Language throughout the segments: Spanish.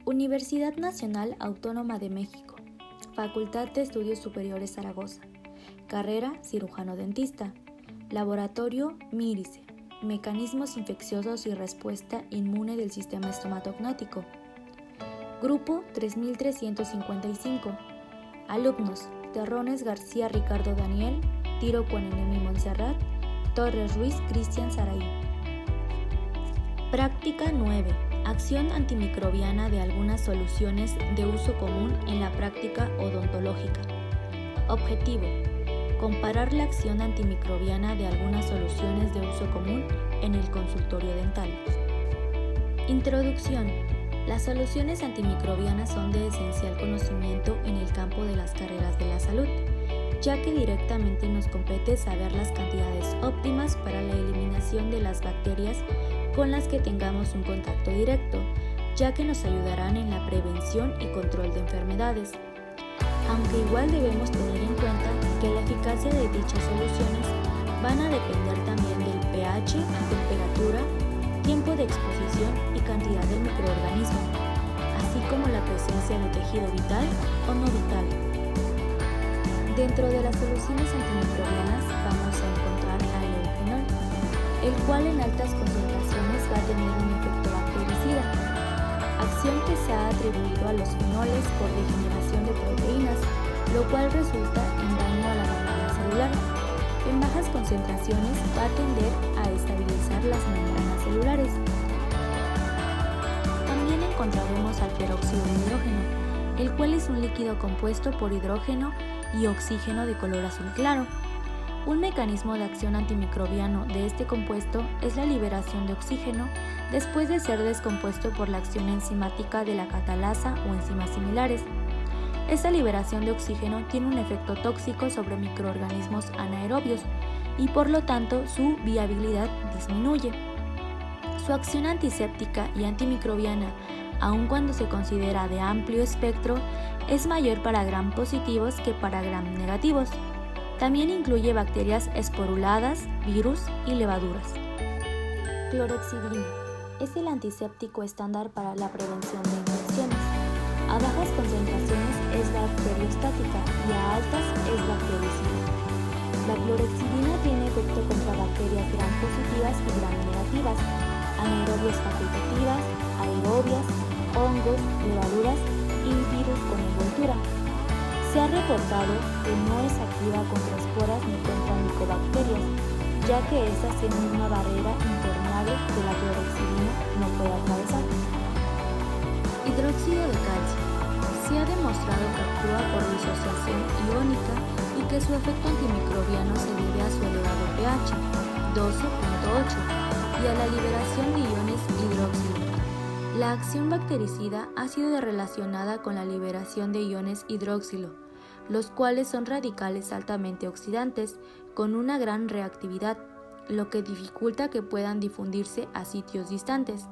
Universidad Nacional Autónoma de México, Facultad de Estudios Superiores Zaragoza, carrera cirujano dentista, laboratorio MIRICE, mecanismos infecciosos y respuesta inmune del sistema estomatognático. Grupo 3355, alumnos Terrones García Ricardo Daniel, Tiro Cuanenemi Montserrat, Torres Ruiz Cristian Saraí. Práctica 9. Acción antimicrobiana de algunas soluciones de uso común en la práctica odontológica. Objetivo: comparar la acción antimicrobiana de algunas soluciones de uso común en el consultorio dental. Introducción. Las soluciones antimicrobianas son de esencial conocimiento en el campo de las carreras de la salud, ya que directamente nos compete saber las cantidades óptimas para la eliminación de las bacterias con las que tengamos un contacto directo, ya que nos ayudarán en la prevención y control de enfermedades. Aunque igual debemos tener en cuenta que la eficacia de dichas soluciones van a depender también del pH, temperatura, tiempo de exposición y cantidad del microorganismo, así como la presencia de tejido vital o no vital. Dentro de las soluciones antimicrobianas vamos a encontrar al eufenol, el cual en altas concentraciones va a tener un efecto bactericida, acción que se ha atribuido a los fenoles por degeneración de proteínas, lo cual resulta en daño a la membrana celular. En bajas concentraciones va a tender a estabilizar las membranas celulares. También encontraremos al peróxido de hidrógeno, el cual es un líquido compuesto por hidrógeno y oxígeno de color azul claro. Un mecanismo de acción antimicrobiano de este compuesto es la liberación de oxígeno después de ser descompuesto por la acción enzimática de la catalasa o enzimas similares. Esta liberación de oxígeno tiene un efecto tóxico sobre microorganismos anaerobios y por lo tanto su viabilidad disminuye. Su acción antiséptica y antimicrobiana, aun cuando se considera de amplio espectro, es mayor para gram positivos que para gram negativos. También incluye bacterias esporuladas, virus y levaduras. Clorexidina es el antiséptico estándar para la prevención de infecciones. A bajas concentraciones es bacteriostática y a altas es bactericida. La clorexidina tiene efecto contra bacterias gram positivas y gram negativas, anaerobias facultativas, aerobias, hongos, levaduras y virus con envoltura. Se ha reportado que no es activa contra esporas ni contra micobacterias, ya que estas tienen una barrera impermeable que la clorexidina no puede atravesar. Hidróxido de calcio. Se ha demostrado que actúa por disociación iónica y que su efecto antimicrobiano se debe a su elevado pH, 12.8, y a la liberación de iones hidróxido. La acción bactericida ha sido relacionada con la liberación de iones hidróxilo, los cuales son radicales altamente oxidantes con una gran reactividad, lo que dificulta que puedan difundirse a sitios distantes.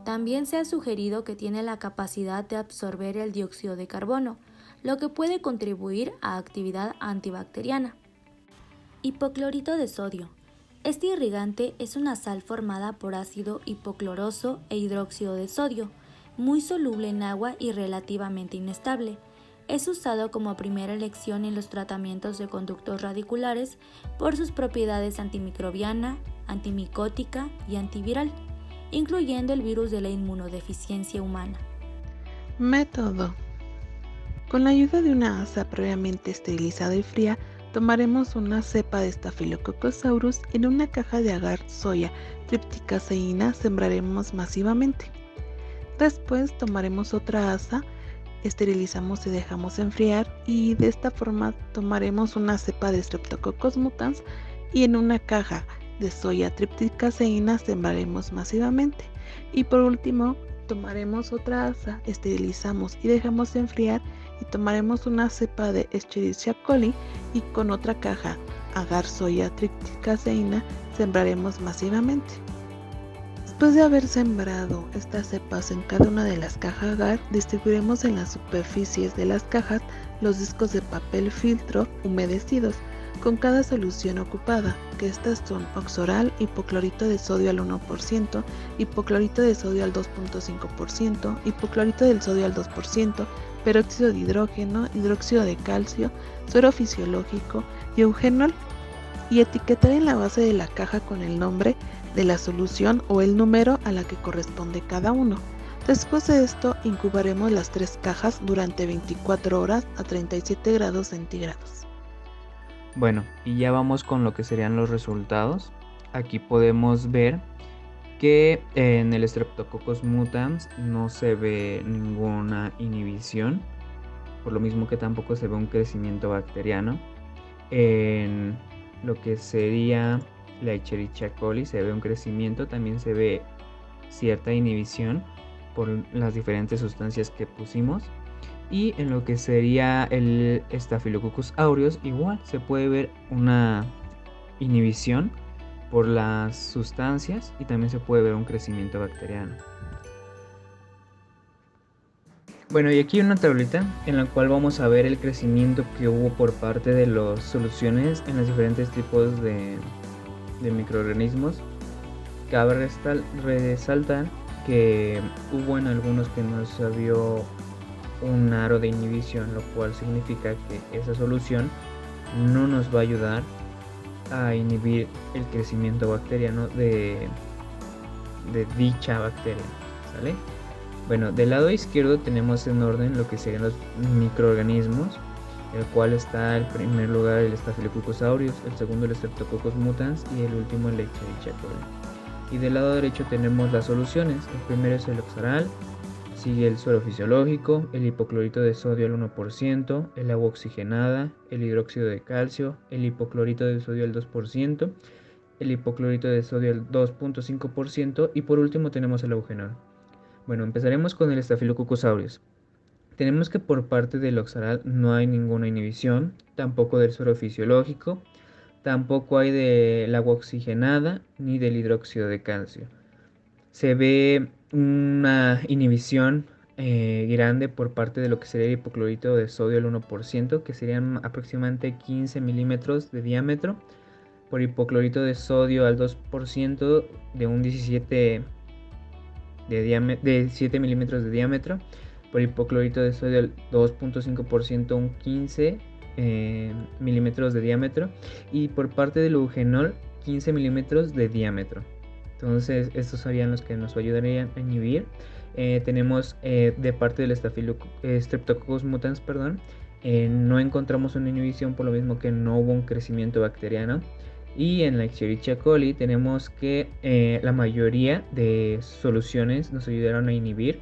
También se ha sugerido que tiene la capacidad de absorber el dióxido de carbono, lo que puede contribuir a actividad antibacteriana. Hipoclorito de sodio. Este irrigante es una sal formada por ácido hipocloroso e hidróxido de sodio, muy soluble en agua y relativamente inestable. Es usado como primera elección en los tratamientos de conductos radiculares por sus propiedades antimicrobiana, antimicótica y antiviral, incluyendo el virus de la inmunodeficiencia humana. Método. Con la ayuda de una asa previamente esterilizada y fría, tomaremos una cepa de Staphylococcus aureus en una caja de agar soya tripticaseína, sembraremos masivamente. Después tomaremos otra asa, esterilizamos y dejamos enfriar, y de esta forma tomaremos una cepa de Streptococcus mutans y en una caja de soya tripticaseína sembraremos masivamente. Y por último, tomaremos otra asa, esterilizamos y dejamos enfriar y tomaremos una cepa de Escherichia coli y con otra caja agar soya tripticaseína sembraremos masivamente. Después de haber sembrado estas cepas en cada una de las cajas agar, distribuiremos en las superficies de las cajas los discos de papel filtro humedecidos con cada solución ocupada, que estas son oxoral, hipoclorito de sodio al 1%, hipoclorito de sodio al 2.5%, hipoclorito del sodio al 2%, peróxido de hidrógeno, hidróxido de calcio, suero fisiológico y eugenol, y etiquetar en la base de la caja con el nombre de la solución o el número a la que corresponde cada uno. Después de esto, incubaremos las 3 cajas durante 24 horas a 37 grados centígrados. Bueno, y ya vamos con lo que serían los resultados. Aquí podemos ver que en el Streptococcus mutans no se ve ninguna inhibición, por lo mismo que tampoco se ve un crecimiento bacteriano. En lo que sería la Escherichia coli se ve un crecimiento, también se ve cierta inhibición por las diferentes sustancias que pusimos. Y en lo que sería el Staphylococcus aureus igual se puede ver una inhibición por las sustancias y también se puede ver un crecimiento bacteriano. Bueno, y aquí hay una tablita en la cual vamos a ver el crecimiento que hubo por parte de las soluciones en los diferentes tipos de microorganismos. Cabe resaltar que hubo en algunos que no se vio un aro de inhibición, lo cual significa que esa solución no nos va a ayudar a inhibir el crecimiento bacteriano de dicha bacteria, ¿sale? Bueno, del lado izquierdo tenemos en orden lo que serían los microorganismos, el cual está en primer lugar el Staphylococcus aureus, el segundo el Streptococcus mutans y el último el Escherichia coli. Y del lado derecho tenemos las soluciones. El primero es el oxaral, sigue el suero fisiológico, el hipoclorito de sodio al 1%, el agua oxigenada, el hidróxido de calcio, el hipoclorito de sodio al 2%, el hipoclorito de sodio al 2.5% y por último tenemos el eugenol. Bueno, empezaremos con el Staphylococcus aureus. Tenemos que por parte del oxaral no hay ninguna inhibición, tampoco del suero fisiológico, tampoco hay del agua oxigenada ni del hidróxido de calcio. Se ve una inhibición grande por parte de lo que sería el hipoclorito de sodio al 1%, que serían aproximadamente 15 milímetros de diámetro, por hipoclorito de sodio al 2% de un 17 de 7 milímetros de diámetro, por hipoclorito de sodio al 2.5% un 15 milímetros de diámetro, y por parte del eugenol 15 milímetros de diámetro. Entonces estos serían los que nos ayudarían a inhibir. Tenemos de parte del Streptococcus mutans, no encontramos una inhibición, por lo mismo que no hubo un crecimiento bacteriano. Y en la Escherichia coli tenemos que la mayoría de soluciones nos ayudaron a inhibir.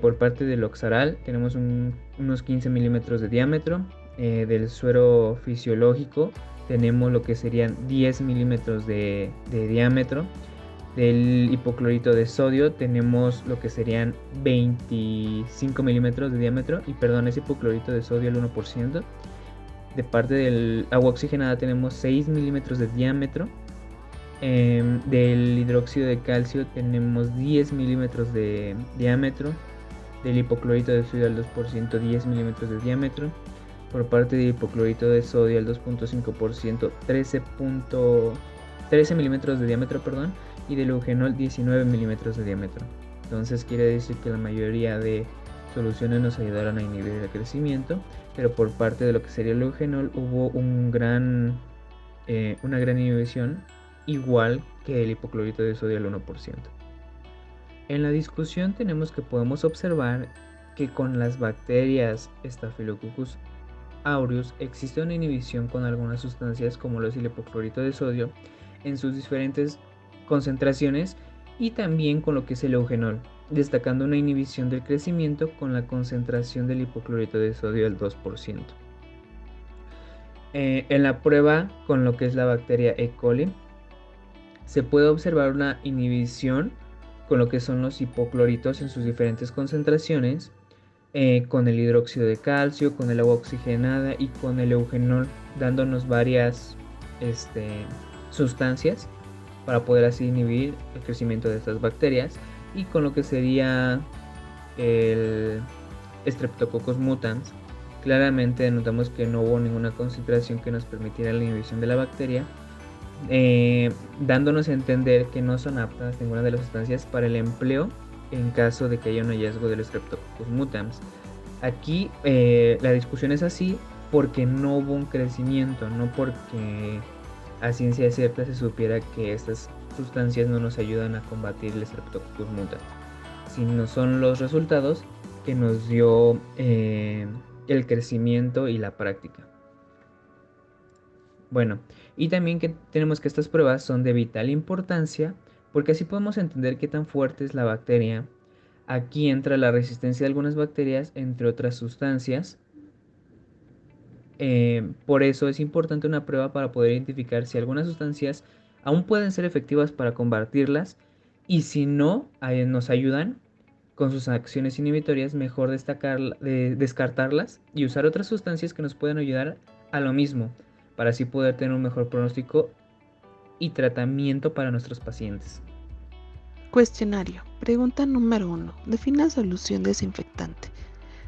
Por parte del oxaral tenemos unos 15 milímetros de diámetro. Del suero fisiológico tenemos lo que serían 10 milímetros de diámetro. Del hipoclorito de sodio tenemos lo que serían 25 milímetros de diámetro, y perdón, es hipoclorito de sodio al 1%. De parte del agua oxigenada tenemos 6 milímetros de diámetro. Del hidróxido de calcio tenemos 10 milímetros de diámetro. Del hipoclorito de sodio al 2%, 10 milímetros de diámetro. Por parte del hipoclorito de sodio al 2.5%, 13 milímetros de diámetro, y del eugenol 19 milímetros de diámetro. Entonces quiere decir que la mayoría de soluciones nos ayudaron a inhibir el crecimiento, pero por parte de lo que sería el eugenol hubo una gran inhibición, igual que el hipoclorito de sodio al 1%. En la discusión tenemos que podemos observar que con las bacterias Staphylococcus aureus existe una inhibición con algunas sustancias, como lo es el hipoclorito de sodio en sus diferentes concentraciones, y también con lo que es el eugenol, destacando una inhibición del crecimiento con la concentración del hipoclorito de sodio al 2%. En la prueba con lo que es la bacteria E. coli se puede observar una inhibición con lo que son los hipocloritos en sus diferentes concentraciones, con el hidróxido de calcio, con el agua oxigenada y con el eugenol, dándonos varias sustancias para poder así inhibir el crecimiento de estas bacterias. Y con lo que sería el Streptococcus mutans claramente notamos que no hubo ninguna concentración que nos permitiera la inhibición de la bacteria, dándonos a entender que no son aptas ninguna de las sustancias para el empleo en caso de que haya un hallazgo del Streptococcus mutans. Aquí la discusión es así porque no hubo un crecimiento, no porque a ciencia cierta se supiera que estas sustancias no nos ayudan a combatir el Streptococcus mutans, sino son los resultados que nos dio el crecimiento y la práctica. Bueno, y también que tenemos que estas pruebas son de vital importancia porque así podemos entender qué tan fuerte es la bacteria. Aquí entra la resistencia de algunas bacterias, entre otras sustancias. Por eso es importante una prueba para poder identificar si algunas sustancias aún pueden ser efectivas para combatirlas y si no nos ayudan con sus acciones inhibitorias, mejor descartarlas y usar otras sustancias que nos puedan ayudar a lo mismo, para así poder tener un mejor pronóstico y tratamiento para nuestros pacientes. Cuestionario. Pregunta número 1. Defina solución desinfectante.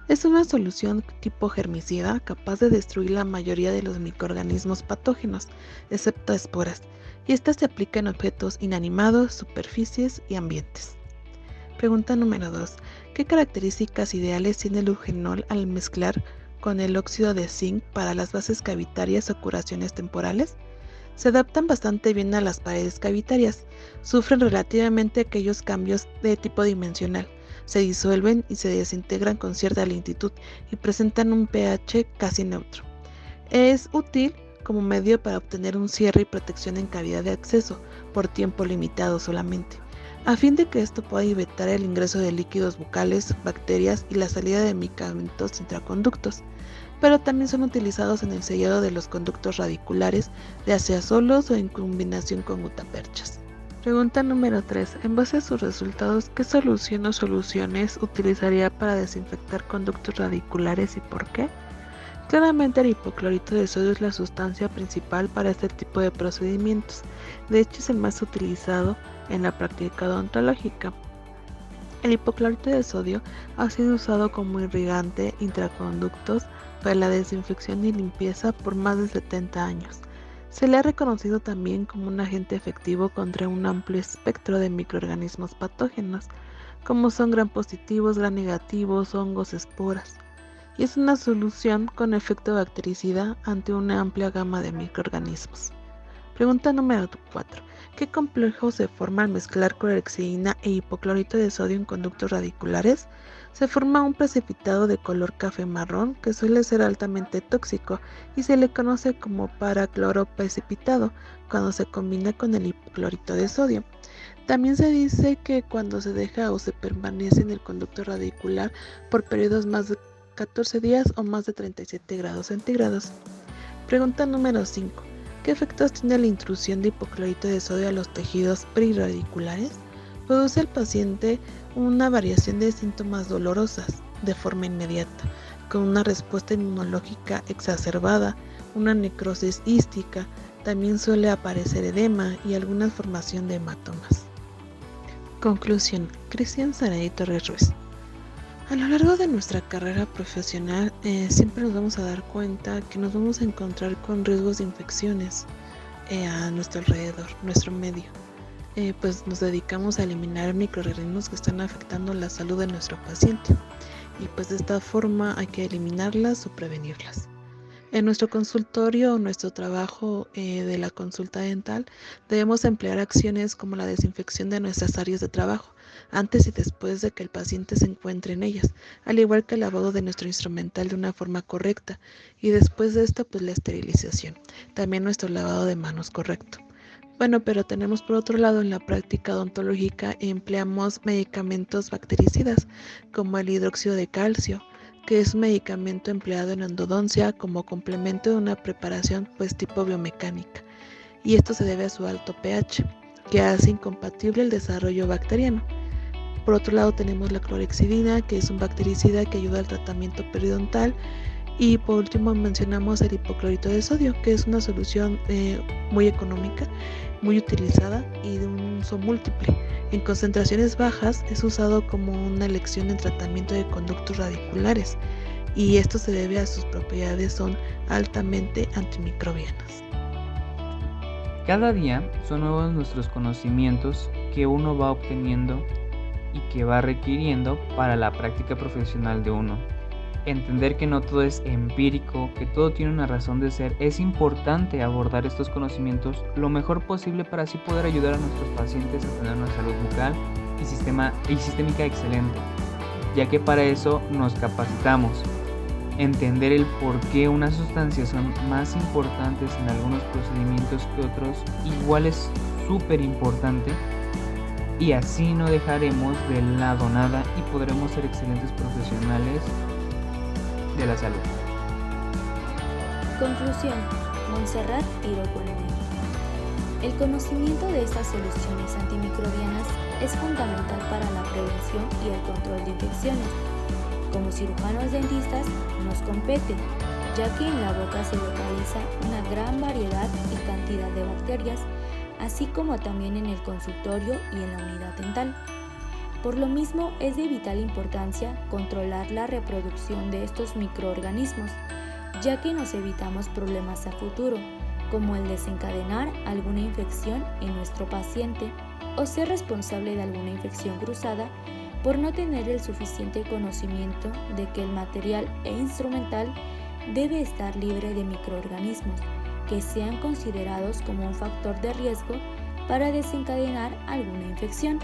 Es una solución tipo germicida capaz de destruir la mayoría de los microorganismos patógenos, excepto esporas, y esta se aplica en objetos inanimados, superficies y ambientes. Pregunta número 2. ¿Qué características ideales tiene el eugenol al mezclar con el óxido de zinc para las bases cavitarias o curaciones temporales? Se adaptan bastante bien a las paredes cavitarias, sufren relativamente aquellos cambios de tipo dimensional, se disuelven y se desintegran con cierta lentitud y presentan un pH casi neutro. Es útil como medio para obtener un cierre y protección en cavidad de acceso por tiempo limitado solamente, a fin de que esto pueda evitar el ingreso de líquidos bucales, bacterias y la salida de medicamentos intraconductos, pero también son utilizados en el sellado de los conductos radiculares, ya sea solos o en combinación con gutaperchas. Pregunta número 3. En base a sus resultados, ¿qué solución o soluciones utilizaría para desinfectar conductos radiculares y por qué? Claramente el hipoclorito de sodio es la sustancia principal para este tipo de procedimientos. De hecho, es el más utilizado en la práctica odontológica. El hipoclorito de sodio ha sido usado como irrigante intraconductos para la desinfección y limpieza por más de 70 años. Se le ha reconocido también como un agente efectivo contra un amplio espectro de microorganismos patógenos, como son gram positivos, gram negativos, hongos, esporas, y es una solución con efecto bactericida ante una amplia gama de microorganismos. Pregunta número 4. ¿Qué complejo se forma al mezclar clorhexidina e hipoclorito de sodio en conductos radiculares? Se forma un precipitado de color café marrón que suele ser altamente tóxico y se le conoce como paracloroprecipitado cuando se combina con el hipoclorito de sodio. También se dice que cuando se deja o se permanece en el conducto radicular por periodos más de 14 días o más de 37 grados centígrados. Pregunta número 5. ¿Qué efectos tiene la intrusión de hipoclorito de sodio a los tejidos periradiculares? Produce al paciente una variación de síntomas dolorosas de forma inmediata, con una respuesta inmunológica exacerbada, una necrosis hística, también suele aparecer edema y alguna formación de hematomas. Conclusión. Cristian Saraí Torres Ruiz. A lo largo de nuestra carrera profesional siempre nos vamos a dar cuenta que nos vamos a encontrar con riesgos de infecciones a nuestro alrededor, nuestro medio. Pues nos dedicamos a eliminar microorganismos que están afectando la salud de nuestro paciente y pues de esta forma hay que eliminarlas o prevenirlas. En nuestro consultorio o nuestro trabajo de la consulta dental debemos emplear acciones como la desinfección de nuestras áreas de trabajo antes y después de que el paciente se encuentre en ellas, al igual que el lavado de nuestro instrumental de una forma correcta y después de esto pues la esterilización, también nuestro lavado de manos correcto. Bueno, pero tenemos por otro lado en la práctica odontológica empleamos medicamentos bactericidas como el hidróxido de calcio, que es un medicamento empleado en endodoncia como complemento de una preparación pues tipo biomecánica, y esto se debe a su alto pH, que hace incompatible el desarrollo bacteriano. Por otro lado tenemos la clorhexidina, que es un bactericida que ayuda al tratamiento periodontal, y por último mencionamos el hipoclorito de sodio, que es una solución muy económica, muy utilizada y de un uso múltiple. En concentraciones bajas es usado como una elección en tratamiento de conductos radiculares y esto se debe a sus propiedades, son altamente antimicrobianas. Cada día son nuevos nuestros conocimientos que uno va obteniendo y que va requiriendo para la práctica profesional de uno. Entender que no todo es empírico, que todo tiene una razón de ser, es importante abordar estos conocimientos lo mejor posible para así poder ayudar a nuestros pacientes a tener una salud bucal y sistémica excelente, ya que para eso nos capacitamos. Entender el por qué unas sustancias son más importantes en algunos procedimientos que otros igual es súper importante, y así no dejaremos de lado nada y podremos ser excelentes profesionales de la salud. Conclusión. Montserrat tiró con el dedo. El conocimiento de estas soluciones antimicrobianas es fundamental para la prevención y el control de infecciones. Como cirujanos dentistas nos compete, ya que en la boca se localiza una gran variedad y cantidad de bacterias, así como también en el consultorio y en la unidad dental. Por lo mismo, es de vital importancia controlar la reproducción de estos microorganismos, ya que nos evitamos problemas a futuro, como el desencadenar alguna infección en nuestro paciente o ser responsable de alguna infección cruzada por no tener el suficiente conocimiento de que el material e instrumental debe estar libre de microorganismos que sean considerados como un factor de riesgo para desencadenar alguna infección.